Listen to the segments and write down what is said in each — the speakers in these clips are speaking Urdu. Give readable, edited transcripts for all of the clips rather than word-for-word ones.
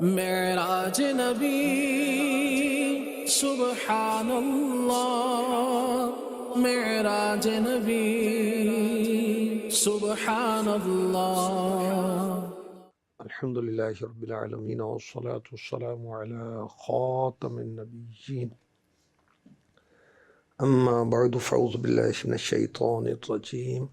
معراج نبی سبحان اللہ، معراج نبی سبحان اللہ۔ الحمد للہ رب العالمین والصلاة والسلام علی خاتم النبیین، اما بعد فاعوذ باللہ من الشیطان الرجیم،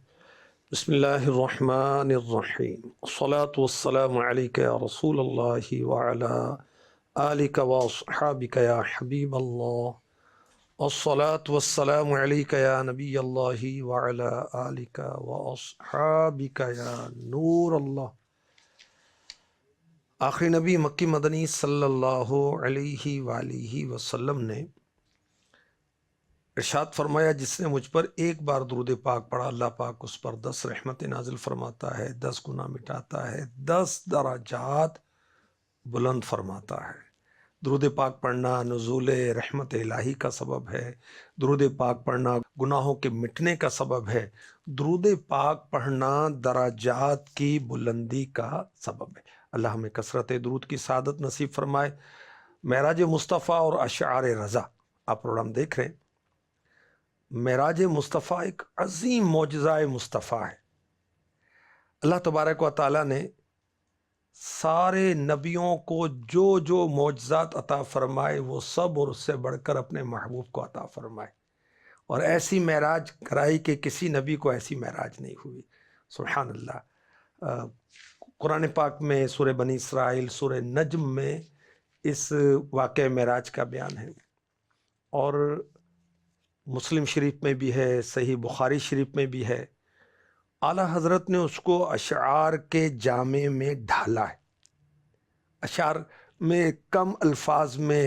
بسم اللہ الرحمن الرحیم، الصلاة والسلام علیک یا رسول اللہ وعلی آلک واصحابک یا حبیب اللہ، الصلاة والسلام علیک یا نبی اللہ وعلی آلک واصحابک یا نور اللہ۔ آخری نبی مکی مدنی صلی اللہ علیہ وآلہ وسلم نے ارشاد فرمایا، جس نے مجھ پر ایک بار درود پاک پڑھا، اللہ پاک اس پر 10 رحمت نازل فرماتا ہے، 10 گناہ مٹاتا ہے، 10 درجات بلند فرماتا ہے۔ درود پاک پڑھنا نزول رحمت الہی کا سبب ہے، درود پاک پڑھنا گناہوں کے مٹنے کا سبب ہے، درود پاک پڑھنا درجات کی بلندی کا سبب ہے۔ اللہ ہمیں کثرت درود کی سعادت نصیب فرمائے۔ معراج مصطفیٰ اور اشعار رضا، آپ پروگرام دیکھ رہے ہیں۔ معراج مصطفیٰ ایک عظیم معجزہ مصطفیٰ ہے۔ اللہ تبارک و تعالیٰ نے سارے نبیوں کو جو جو معجزات عطا فرمائے، وہ سب اور اس سے بڑھ کر اپنے محبوب کو عطا فرمائے، اور ایسی معراج کرائی کہ کسی نبی کو ایسی معراج نہیں ہوئی۔ سبحان اللہ۔ قرآن پاک میں سورہ بنی اسرائیل سورہ نجم میں اس واقعہ معراج کا بیان ہے، اور مسلم شریف میں بھی ہے، صحیح بخاری شریف میں بھی ہے۔ اعلیٰ حضرت نے اس کو اشعار کے جامع میں ڈھالا ہے۔ اشعار میں کم الفاظ میں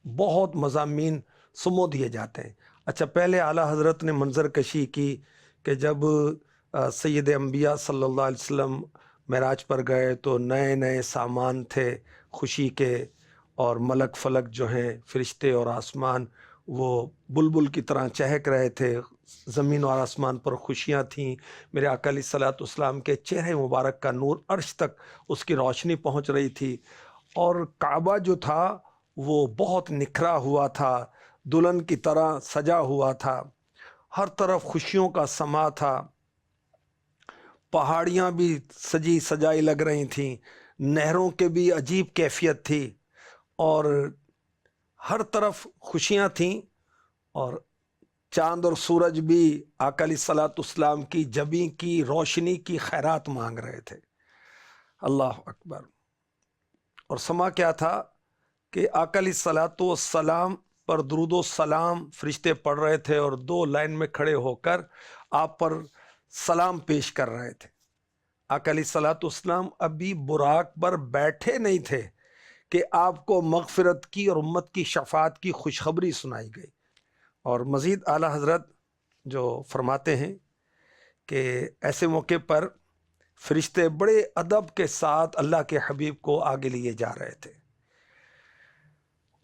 بہت مضامین سمو دیے جاتے ہیں۔ اچھا، پہلے اعلیٰ حضرت نے منظر کشی کی کہ جب سید انبیاء صلی اللہ علیہ وسلم معراج پر گئے تو نئے نئے سامان تھے خوشی کے، اور ملک فلک جو ہیں فرشتے اور آسمان وہ بلبل کی طرح چہک رہے تھے، زمین اور آسمان پر خوشیاں تھیں۔ میرے آقا علیہ الصلوۃ والسلام کے چہرے مبارک کا نور عرش تک اس کی روشنی پہنچ رہی تھی، اور کعبہ جو تھا وہ بہت نکھرا ہوا تھا، دلہن کی طرح سجا ہوا تھا، ہر طرف خوشیوں کا سما تھا، پہاڑیاں بھی سجی سجائی لگ رہی تھیں، نہروں کے بھی عجیب کیفیت تھی، اور ہر طرف خوشیاں تھیں، اور چاند اور سورج بھی آقا علیہ الصلوۃ والسلام کی جبیں کی روشنی کی خیرات مانگ رہے تھے۔ اللہ اکبر۔ اور سما کیا تھا کہ آقا علیہ الصلوۃ والسلام پر درود و سلام فرشتے پڑھ رہے تھے، اور 2 لائن میں کھڑے ہو کر آپ پر سلام پیش کر رہے تھے۔ آقا علیہ الصلوۃ والسلام ابھی براق پر بیٹھے نہیں تھے کہ آپ کو مغفرت کی اور امت کی شفاعت کی خوشخبری سنائی گئی۔ اور مزید اعلیٰ حضرت جو فرماتے ہیں کہ ایسے موقع پر فرشتے بڑے ادب کے ساتھ اللہ کے حبیب کو آگے لیے جا رہے تھے۔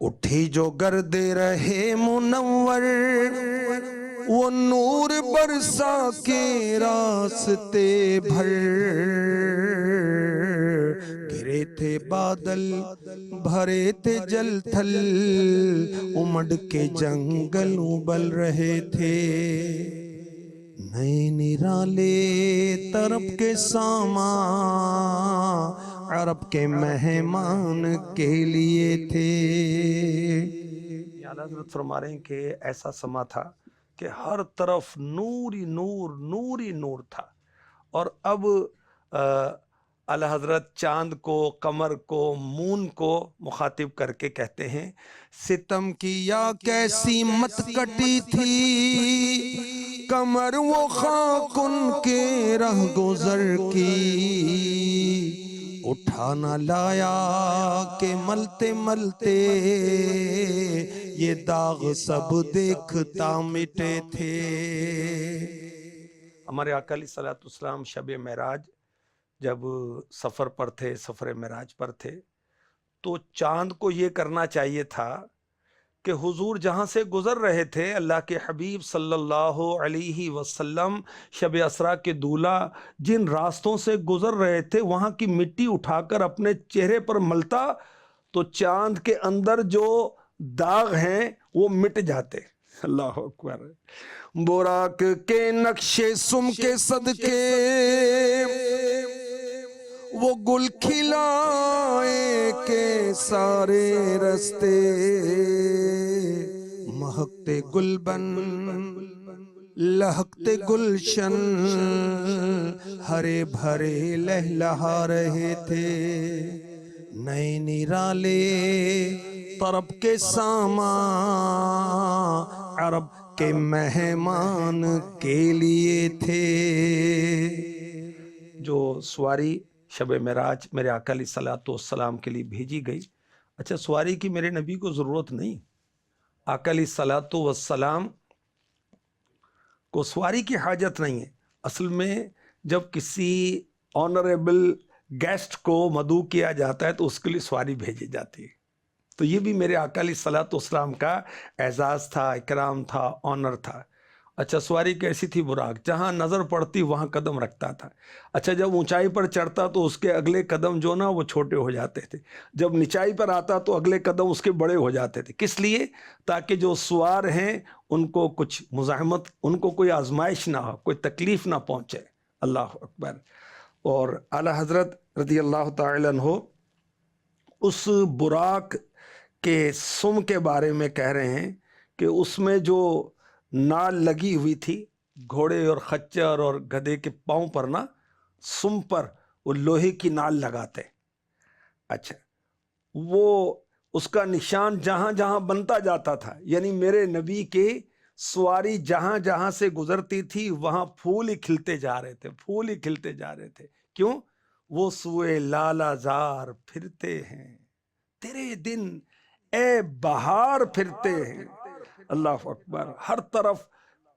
اٹھی جو گرد رہے منور، وہ نور برسا کے راستے بھر، گرے تھے بادل بھرے تھے جل تھل، امڑ کے جنگل ابل رہے تھے، نئے نرالے طرف کے ساما عرب کے مہمان کے لیے تھے۔ اعلیٰ حضرت فرما رہے ہیں کہ ایسا سما تھا کہ ہر طرف نور ہی نور، نور ہی نور تھا۔ اور اب اعلیٰ حضرت چاند کو، قمر کو، مون کو مخاطب کر کے کہتے ہیں، ستم کی یا کیسی مت کٹی تھی قمر وہ خاک ان کے رہ گزر کی، اٹھا نہ لایا کہ ملتے ملتے یہ داغ سب دیکھتا مٹے تھے۔ ہمارے آقا علیہ الصلوۃ والسلام شب معراج جب سفر پر تھے، سفر معراج پر تھے، تو چاند کو یہ کرنا چاہیے تھا کہ حضور جہاں سے گزر رہے تھے اللہ کے حبیب صلی اللہ علیہ وسلم شب اسرا کے دولہ جن راستوں سے گزر رہے تھے وہاں کی مٹی اٹھا کر اپنے چہرے پر ملتا تو چاند کے اندر جو داغ ہیں وہ مٹ جاتے. اللہ اکبر. براق کے نقشے سم کے صدقے وہ گل کھلائے کے سارے رستے مہکتے گلبن لہکتے گلشن ہرے بھرے لہلہا رہے تھے. نئے نرالے طرب کے ساما عرب کے مہمان کے لیے تھے. جو سواری شب معراج میرے آقا علیہ الصلوۃ والسلام کے لیے بھیجی گئی. اچھا سواری کی میرے نبی کو ضرورت نہیں. آقا علیہ الصلوۃ والسلام کو سواری کی حاجت نہیں ہے. اصل میں جب کسی آنریبل گیسٹ کو مدعو کیا جاتا ہے تو اس کے لیے سواری بھیجی جاتی ہے. تو یہ بھی میرے آقا علیہ الصلوۃ والسلام کا اعزاز تھا، اکرام تھا، آنر تھا. اچھا سواری کیسی تھی؟ براق. جہاں نظر پڑتی وہاں قدم رکھتا تھا. اچھا جب اونچائی پر چڑھتا تو اس کے اگلے قدم جو نا وہ چھوٹے ہو جاتے تھے، جب نچائی پر آتا تو اگلے قدم اس کے بڑے ہو جاتے تھے. کس لیے؟ تاکہ جو سوار ہیں ان کو کچھ مزاحمت، ان کو کوئی آزمائش نہ ہو، کوئی تکلیف نہ پہنچے. اللہ اکبر. اور اعلیٰ حضرت رضی اللہ تعالی عنہ اس براق کے سم کے بارے میں کہہ رہے ہیں کہ اس میں جو نال لگی ہوئی تھی گھوڑے اور خچر اور گدھے کے پاؤں پر نا، سم پر وہ لوہے کی نال لگاتے. اچھا وہ اس کا نشان جہاں جہاں بنتا جاتا تھا، یعنی میرے نبی کے سواری جہاں جہاں سے گزرتی تھی وہاں پھول ہی کھلتے جا رہے تھے، پھول ہی کھلتے جا رہے تھے. کیوں؟ وہ سوئے لالا زار پھرتے ہیں تیرے دن اے بہار پھرتے ہیں. اللہ اکبر. ہر طرف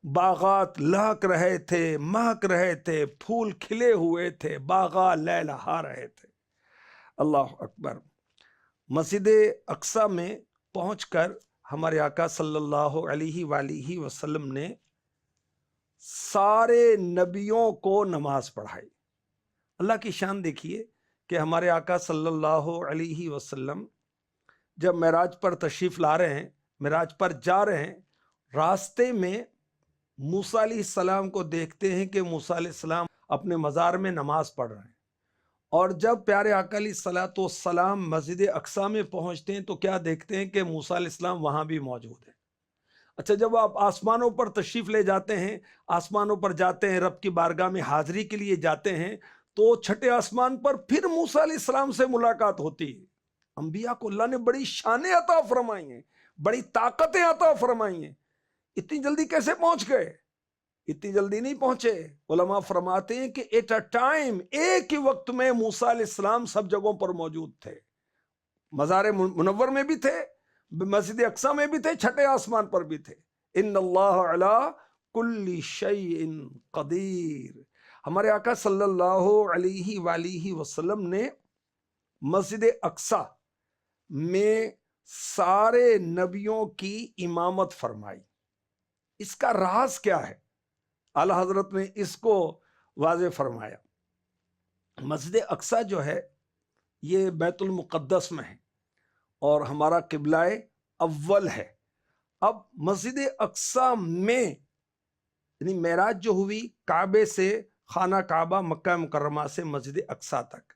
باغات لہک رہے تھے، مہک رہے تھے، پھول کھلے ہوئے تھے، باغات لہلہا رہے تھے. اللہ اکبر. مسجد اقصی میں پہنچ کر ہمارے آقا صلی اللہ علیہ وآلہ وسلم نے سارے نبیوں کو نماز پڑھائی. اللہ کی شان دیکھیے کہ ہمارے آقا صلی اللہ علیہ وسلم جب معراج پر تشریف لا رہے ہیں، معراج پر جا رہے ہیں، راستے میں موسیٰ علیہ السلام کو دیکھتے ہیں کہ موسیٰ علیہ السلام اپنے مزار میں نماز پڑھ رہے ہیں. اور جب پیارے آقا علیہ الصلوۃ والسلام مسجد اقصی میں پہنچتے ہیں تو کیا دیکھتے ہیں کہ موسیٰ علیہ السلام وہاں بھی موجود ہیں. اچھا جب آپ آسمانوں پر تشریف لے جاتے ہیں، آسمانوں پر جاتے ہیں، رب کی بارگاہ میں حاضری کے لیے جاتے ہیں، تو چھٹے آسمان پر پھر موسیٰ علیہ السلام سے ملاقات ہوتی ہے. انبیاء کو اللہ نے بڑی شانیں عطا فرمائی ہیں، بڑی طاقتیں عطا فرمائی ہیں. اتنی جلدی کیسے پہنچ گئے؟ اتنی جلدی نہیں پہنچے. علماء فرماتے ہیں کہ ایٹ اے ٹائم، ایک ہی وقت میں موسیٰ علیہ السلام سب جگہوں پر موجود تھے. مزار منور میں بھی تھے، مسجد اقصی میں بھی تھے، چھٹے آسمان پر بھی تھے. ان اللہ علی کل شیء قدیر. ہمارے آقا صلی اللہ علیہ وآلہ وسلم نے مسجد اقصی میں سارے نبیوں کی امامت فرمائی. اس کا راز کیا ہے؟ اعلیٰ حضرت نے اس کو واضح فرمایا. مسجد اقصی جو ہے یہ بیت المقدس میں ہے اور ہمارا قبلہ اول ہے. اب مسجد اقصی میں یعنی معراج جو ہوئی کعبے سے، خانہ کعبہ مکہ مکرمہ سے مسجد اقصی تک،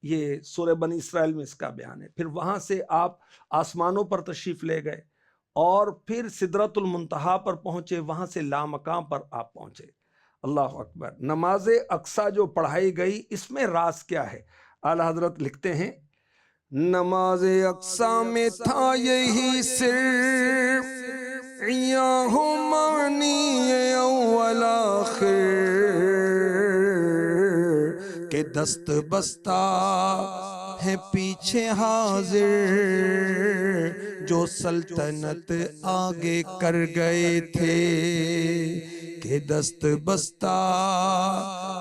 یہ سورہ بنی اسرائیل میں اس کا بیان ہے. پھر وہاں سے آپ آسمانوں پر تشریف لے گئے اور پھر سدرۃ المنتہا پر پہنچے، وہاں سے لامقام پر آپ پہنچے. اللہ اکبر. نماز اقصی جو پڑھائی گئی اس میں راز کیا ہے؟ اعلیٰ حضرت لکھتے ہیں نماز اقصی میں تھا یہی سر، معنی اول آخر، کہ دست بستہ ہے پیچھے حاضر، جو سلطنت آگے کر گئے تھے. کہ دست بستہ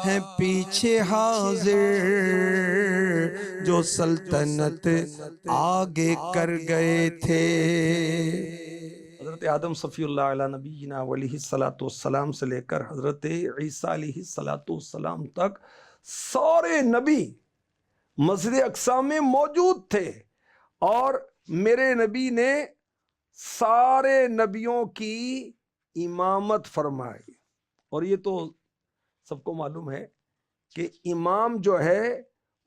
ہیں پیچھے حاضر، جو سلطنت آگے کر گئے تھے۔ حضرت آدم صفی اللہ علیہ نبینا علیہ السلام سے لے کر حضرت عیسیٰ علیہ السلام تک سارے نبی مسجد اقصی میں موجود تھے، اور میرے نبی نے سارے نبیوں کی امامت فرمائی۔ اور یہ تو سب کو معلوم ہے کہ امام جو ہے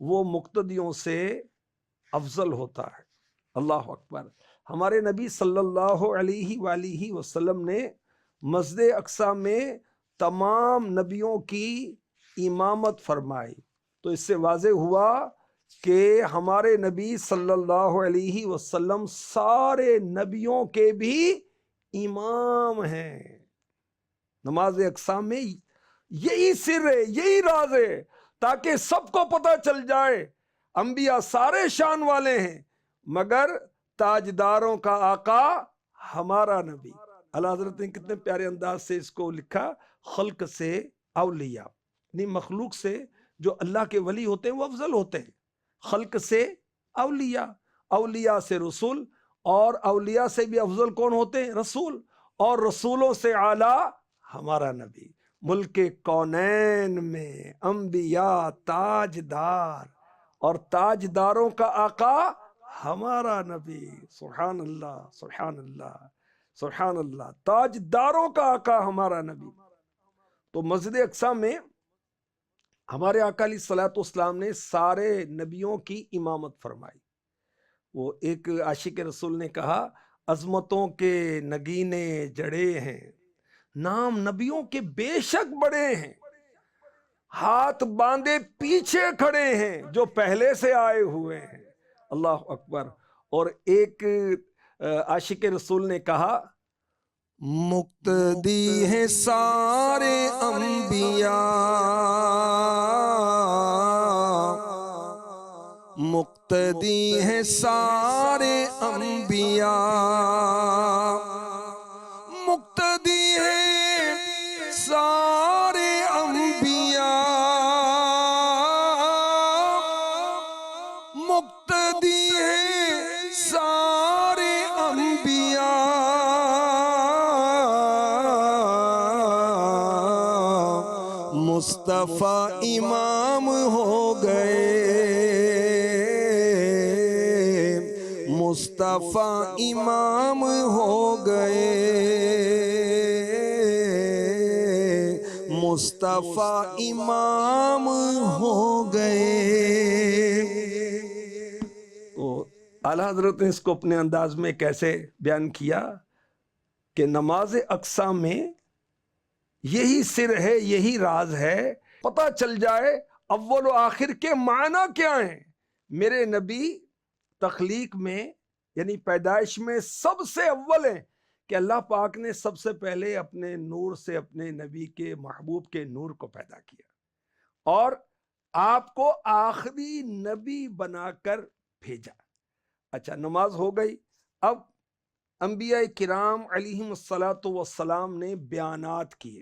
وہ مقتدیوں سے افضل ہوتا ہے۔ اللہ اکبر۔ ہمارے نبی صلی اللہ علیہ وآلہ وسلم نے مسجد اقصی میں تمام نبیوں کی امامت فرمائی، تو اس سے واضح ہوا کہ ہمارے نبی صلی اللہ علیہ وسلم سارے نبیوں کے بھی امام ہیں۔ نماز اقصی میں یہی سر ہے، یہی راز ہے، تاکہ سب کو پتہ چل جائے انبیاء سارے شان والے ہیں، مگر تاجداروں کا آقا ہمارا نبی۔ اعلیٰ حضرت نے کتنے پیارے انداز سے اس کو لکھا، خلق سے اولیاء، یعنی مخلوق سے جو اللہ کے ولی ہوتے ہیں وہ افضل ہوتے ہیں۔ خلق سے اولیاء، اولیاء سے رسول، اور اولیاء سے بھی افضل کون ہوتے ہیں؟ رسول، اور رسولوں سے اعلیٰ ہمارا نبی۔ ملک کونین میں انبیاء تاجدار، اور تاجداروں کا آقا ہمارا نبی۔ سبحان اللہ، سبحان اللہ، سبحان اللہ، تاجداروں کا آقا ہمارا نبی۔ تو مسجد اقصی میں ہمارے آقا علیہ الصلوۃ والسلام نے سارے نبیوں کی امامت فرمائی۔ وہ ایک عاشق رسول نے کہا، عظمتوں کے نگینے جڑے ہیں، نام نبیوں کے بے شک بڑے ہیں، ہاتھ باندھے پیچھے کھڑے ہیں جو پہلے سے آئے ہوئے ہیں۔ اللہ اکبر۔ اور ایک عاشق رسول نے کہا، مقتدی ہیں سارے انبیاء، مقتدی ہیں سارے انبیاء، مقتدی ہیں سارے انبیاء، مقتدی ہیں سارے انبیاء، مصطفیٰ امام ہو گئے، مصطفیٰ امام ہو گئے، مصطفیٰ امام ہو گئے۔ تو اعلیٰ حضرت نے اس کو اپنے انداز میں کیسے بیان کیا کہ نماز اقصی میں یہی سر ہے، یہی راز ہے، پتہ چل جائے اول و آخر کے معنی کیا ہیں۔ میرے نبی تخلیق میں یعنی پیدائش میں سب سے اول ہیں، کہ اللہ پاک نے سب سے پہلے اپنے نور سے اپنے نبی کے محبوب کے نور کو پیدا کیا، اور آپ کو آخری نبی بنا کر بھیجا۔ اچھا، نماز ہو گئی۔ اب انبیاء کرام علیہم الصلاۃ والسلام نے بیانات کیے۔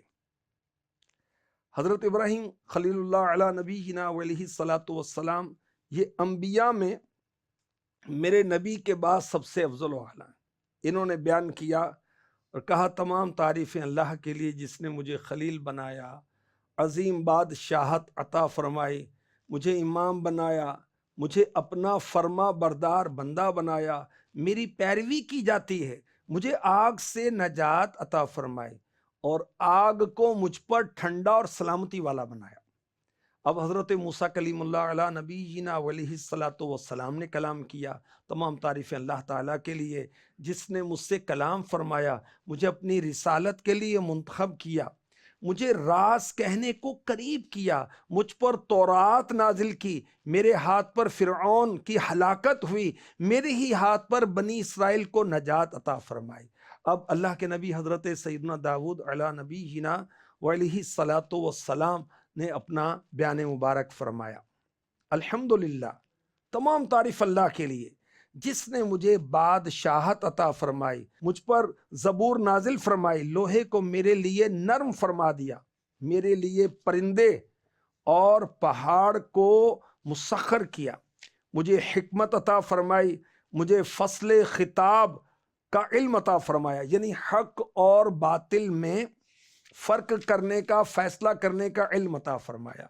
حضرت ابراہیم خلیل اللہ علیہ نبینا علیہ الصلاۃ والسلام یہ انبیاء میں میرے نبی کے بعد سب سے افضل و اعلیٰ ہیں۔ انہوں نے بیان کیا اور کہا، تمام تعریفیں اللہ کے لیے جس نے مجھے خلیل بنایا، عظیم بادشاہت عطا فرمائی، مجھے امام بنایا، مجھے اپنا فرما بردار بندہ بنایا، میری پیروی کی جاتی ہے، مجھے آگ سے نجات عطا فرمائی، اور آگ کو مجھ پر ٹھنڈا اور سلامتی والا بنایا۔ اب حضرت موسیٰ کلیم اللہ علیہ نبینا علیہ الصلوۃ والسلام نے کلام کیا۔ تمام تعریفیں اللہ تعالیٰ کے لیے جس نے مجھ سے کلام فرمایا، مجھے اپنی رسالت کے لیے منتخب کیا، مجھے راز کہنے کو قریب کیا، مجھ پر تورات نازل کی، میرے ہاتھ پر فرعون کی ہلاکت ہوئی، میرے ہی ہاتھ پر بنی اسرائیل کو نجات عطا فرمائی۔ اب اللہ کے نبی حضرت سیدنا داؤد علیہ نبینا علیہ الصلوۃ والسلام نے اپنا بیان مبارک فرمایا۔ الحمدللہ، تمام تعریف اللہ کے لیے جس نے مجھے بادشاہت عطا فرمائی، مجھ پر زبور نازل فرمائی، لوہے کو میرے لیے نرم فرما دیا، میرے لیے پرندے اور پہاڑ کو مسخر کیا، مجھے حکمت عطا فرمائی، مجھے فصل خطاب کا علم عطا فرمایا، یعنی حق اور باطل میں فرق کرنے کا، فیصلہ کرنے کا علم عطا فرمایا۔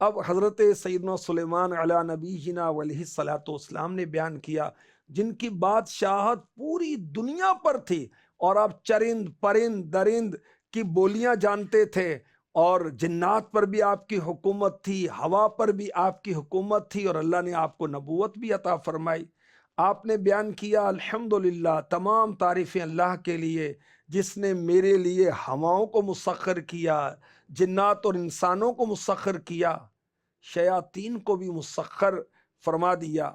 اب حضرت سیدنا سلیمان علیہ نبینا علیہ الصلوۃ والسلام نے بیان کیا، جن کی بادشاہت پوری دنیا پر تھی، اور آپ چرند پرند درند کی بولیاں جانتے تھے، اور جنات پر بھی آپ کی حکومت تھی، ہوا پر بھی آپ کی حکومت تھی، اور اللہ نے آپ کو نبوت بھی عطا فرمائی۔ آپ نے بیان کیا الحمدللہ، تمام تعریفیں اللہ کے لیے جس نے میرے لیے ہواؤں کو مسخر کیا، جنات اور انسانوں کو مسخر کیا، شیاطین کو بھی مسخر فرما دیا،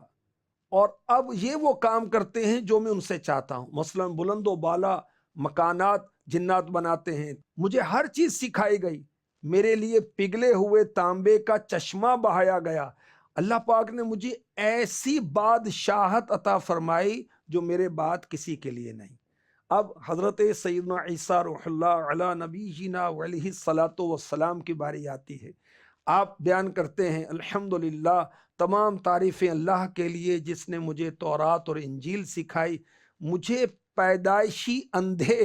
اور اب یہ وہ کام کرتے ہیں جو میں ان سے چاہتا ہوں۔ مثلا بلند و بالا مکانات جنات بناتے ہیں، مجھے ہر چیز سکھائی گئی، میرے لیے پگھلے ہوئے تانبے کا چشمہ بہایا گیا، اللہ پاک نے مجھے ایسی بادشاہت عطا فرمائی جو میرے بعد کسی کے لیے نہیں۔ اب حضرت سیدنا عیسیٰ روح اللہ علی نبینا علیہ الصلوۃ والسلام کی باری آتی ہے۔ آپ بیان کرتے ہیں الحمدللہ، تمام تعریفیں اللہ کے لیے جس نے مجھے تورات اور انجیل سکھائی، مجھے پیدائشی اندھے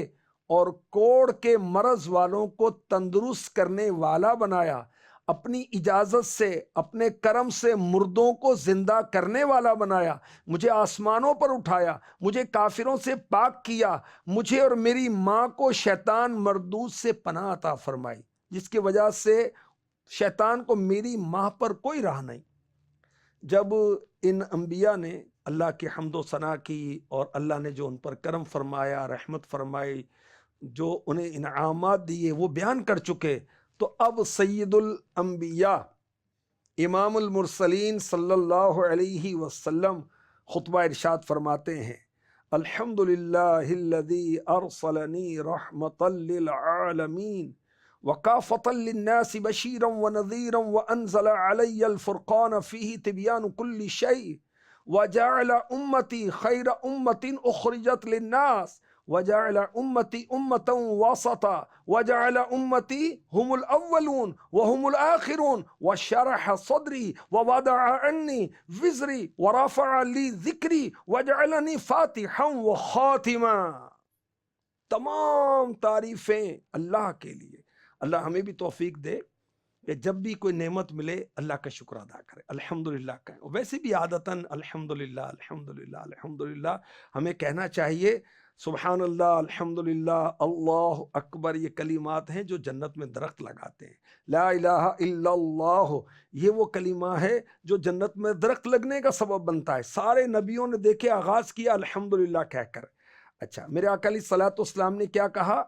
اور کوڑ کے مرض والوں کو تندرست کرنے والا بنایا، اپنی اجازت سے، اپنے کرم سے مردوں کو زندہ کرنے والا بنایا، مجھے آسمانوں پر اٹھایا، مجھے کافروں سے پاک کیا، مجھے اور میری ماں کو شیطان مردود سے پناہ عطا فرمائی، جس کی وجہ سے شیطان کو میری ماں پر کوئی راہ نہیں۔ جب ان انبیاء نے اللہ کی حمد و ثنا کی، اور اللہ نے جو ان پر کرم فرمایا، رحمت فرمائی، جو انہیں انعامات دیے وہ بیان کر چکے، تو اب سید الانبیاء امام المرسلین صلی اللہ علیہ وسلم خطبہ ارشاد فرماتے ہیں، الحمدللہ الذی ارسلنی رحمتا للعالمین وکافۃ للناس بشیرا ونذیرا وانزل علی الفرقان فیہ تبیان کل شیء وجعل امتی خیر امت اخرجت للناس وجعل امتی امتا وسطا وجعل امتی هم الاولون وهم الاخرون وشرح صدری ووضع عنی وزری ورفع لی ذکری وجعلنی فاتحا وخاتما۔ تمام تعریفیں اللہ کے لیے۔ اللہ ہمیں بھی توفیق دے کہ جب بھی کوئی نعمت ملے اللہ کا شکر ادا کرے، الحمدللہ کہیں۔ ویسے بھی عادتاً الحمدللہ الحمدللہ الحمدللہ ہمیں کہنا چاہیے۔ سبحان اللہ، الحمدللہ، اللہ اکبر، یہ کلمات ہیں جو جنت میں درخت لگاتے ہیں۔ لا الہ الا اللہ، یہ وہ کلمہ ہے جو جنت میں درخت لگنے کا سبب بنتا ہے۔ سارے نبیوں نے دیکھے آغاز کیا الحمدللہ کہہ کر۔ اچھا، میرے آقا علیہ الصلوۃ والسلام نے کیا کہا؟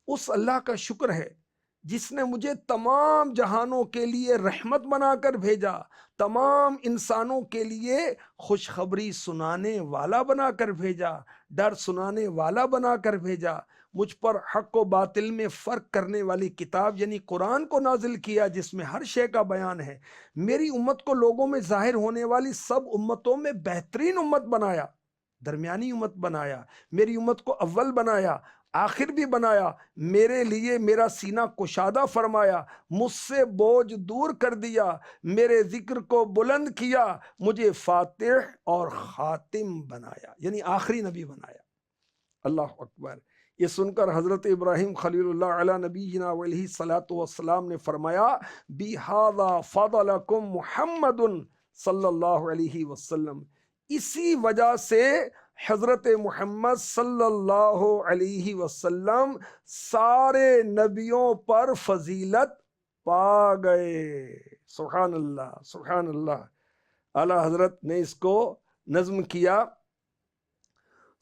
اس اللہ کا شکر ہے جس نے مجھے تمام جہانوں کے لیے رحمت بنا کر بھیجا، تمام انسانوں کے لیے خوشخبری سنانے والا بنا کر بھیجا، ڈر سنانے والا بنا کر بھیجا، مجھ پر حق و باطل میں فرق کرنے والی کتاب یعنی قرآن کو نازل کیا جس میں ہر شے کا بیان ہے، میری امت کو لوگوں میں ظاہر ہونے والی سب امتوں میں بہترین امت بنایا، درمیانی امت بنایا، میری امت کو اول بنایا، آخر بھی بنایا، میرے لیے میرا سینہ کشادہ فرمایا، مجھ سے بوجھ دور کر دیا، میرے ذکر کو بلند کیا، مجھے فاتح اور خاتم بنایا، یعنی آخری نبی بنایا۔ اللہ اکبر۔ یہ سن کر حضرت ابراہیم خلیل اللہ علیہ نبینا علیہ الصلوۃ والسلام نے فرمایا، بِهَذَا فَضَلَكُمْ محمد صلی اللہ علیہ وسلم، اسی وجہ سے حضرت محمد صلی اللہ علیہ وسلم سارے نبیوں پر فضیلت پا گئے۔ سبحان اللہ، سبحان اللہ۔ اعلیٰ حضرت نے اس کو نظم کیا،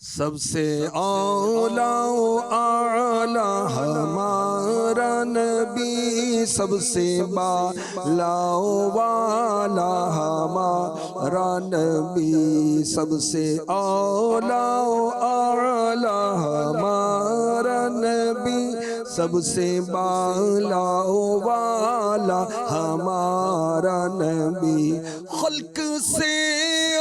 سب سے اولا و اعلی ہمارا نبی، سب سے بالا و والا ہمارا نبی، سب سے اولا و اعلی ہمارا نبی، سب سے بالا و والا ہمارا نبی، خلق سے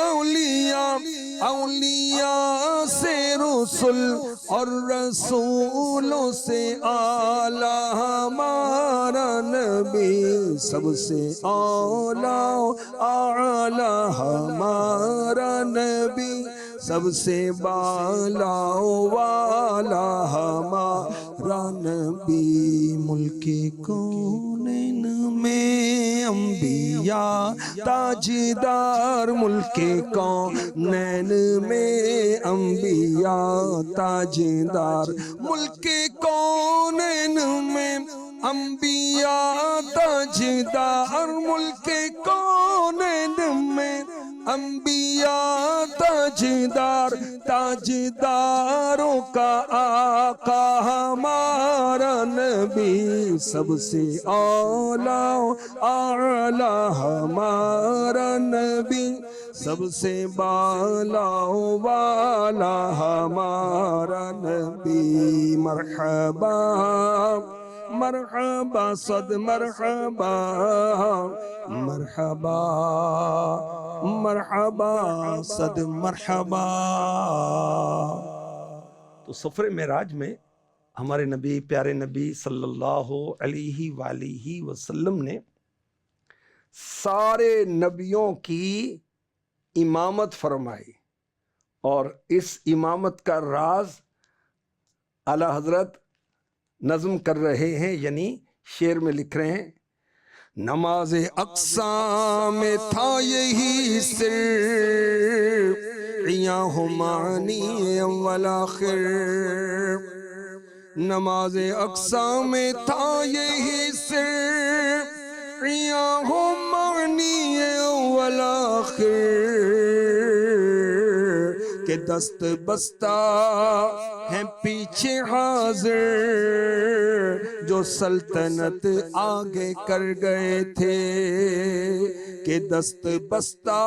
اولیاء اولیاء سے رسل اور رسولوں سے اعلیٰ ہمارا نبی، سب سے اولیٰ اعلیٰ ہمارا نبی، سب سے بالا والا ہمارا نبی۔ ملک کونین میں انبیاء تاجدار، ملک کونین میں انبیاء تاجدار، ملک کونین میں انبیاء تاجدار، ملک کونین میں انبیاء تاجدار، تاجداروں کا آقا ہمارا نبی، سب سے اولیٰ اعلیٰ ہمارا نبی، سب سے بالا والا ہمارا نبی۔ مرحبا مرحبا صد مرحبا، مرحبا مرحبا صد مرحبا۔ تو سفر معراج میں ہمارے نبی، پیارے نبی صلی اللہ علیہ وآلہ وسلم نے سارے نبیوں کی امامت فرمائی، اور اس امامت کا راز اعلیٰ حضرت نظم کر رہے ہیں، یعنی شعر میں لکھ رہے ہیں۔ نماز اقصیٰ میں تھا یہی سر، عیاں معنی اول آخر، نماز اقصیٰ میں تھا یہی سر، عیاں معنی اول آخر، کہ دست بستہ ہیں پیچھے حاضر، جو سلطنت آگے کر گئے تھے، کہ دست بستہ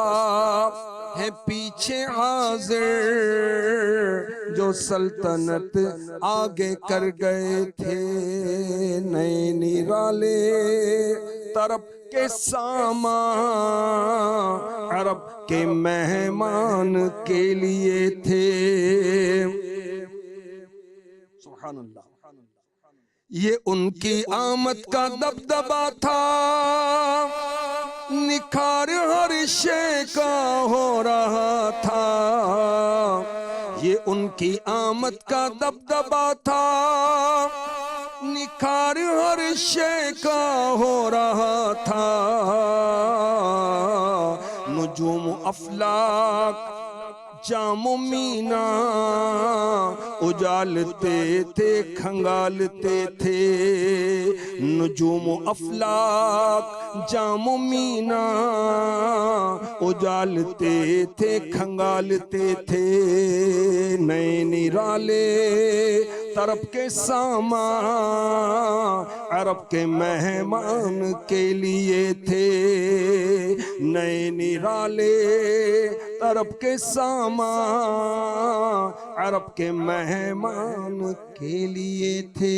ہیں پیچھے حاضر، جو سلطنت آگے کر گئے تھے، نئے نرالے طرب کے سامان عرب کے مہمان کے لیے تھے۔ سبحان اللہ، یہ ان کی آمد کا دبدبا تھا، نکھار ہر شے کا ہو رہا تھا، یہ ان کی آمد کا دبدبا تھا، نکھار ہر شے کا ہو رہا تھا، نجوم افلاک جام و مینا اجالتے تھے کھنگالتے تھے، نجوم و افلاک جام و مینا اجالتے تھے کھنگالتے تھے، نئے نرالے طرب کے سامان عرب کے مہمان کے لیے تھے، نئے نرالے طرب کے سامان عرب کے مہمان کے لیے تھے۔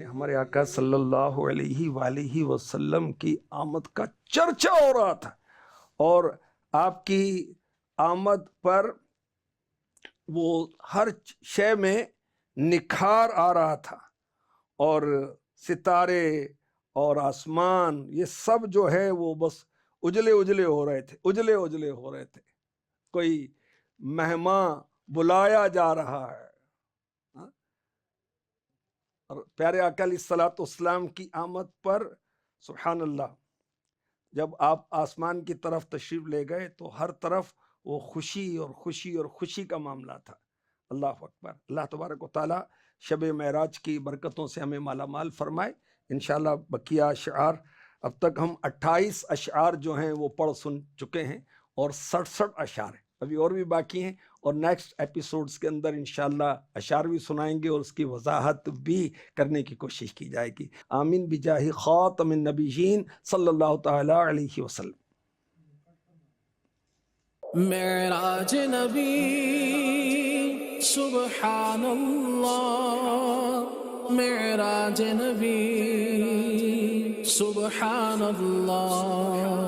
ہمارے آقا صلی اللہ علیہ وآلہ وسلم کی آمد کا چرچا ہو رہا تھا، اور آپ کی آمد پر وہ ہر شے میں نکھار آ رہا تھا، اور ستارے اور آسمان یہ سب جو ہے وہ بس اجلے اجلے ہو رہے تھے، اجلے اجلے ہو رہے تھے، کوئی مہمان بلایا جا رہا ہے۔ اور پیارے آقا علیہ الصلوۃ والسلام کی آمد پر سبحان اللہ، جب آپ آسمان کی طرف تشریف لے گئے تو ہر طرف وہ خوشی اور خوشی اور خوشی کا معاملہ تھا۔ اللہ اکبر۔ اللہ تبارک و تعالی شب معراج کی برکتوں سے ہمیں مالا مال فرمائے۔ انشاءاللہ بقیہ اشعار، اب تک ہم 28 اشعار جو ہیں وہ پڑھ سن چکے ہیں، اور 67 اشعار ہیں، ابھی اور بھی باقی ہیں، اور نیکسٹ ایپیسوڈز کے اندر انشاءاللہ اشعار بھی سنائیں گے اور اس کی وضاحت بھی کرنے کی کوشش کی جائے گی۔ آمین بجاہ خاتم النبیین صلی اللہ تعالی علیہ وسلم۔ معراج نبی سبحان اللہ، معراج نبی سبحان اللہ۔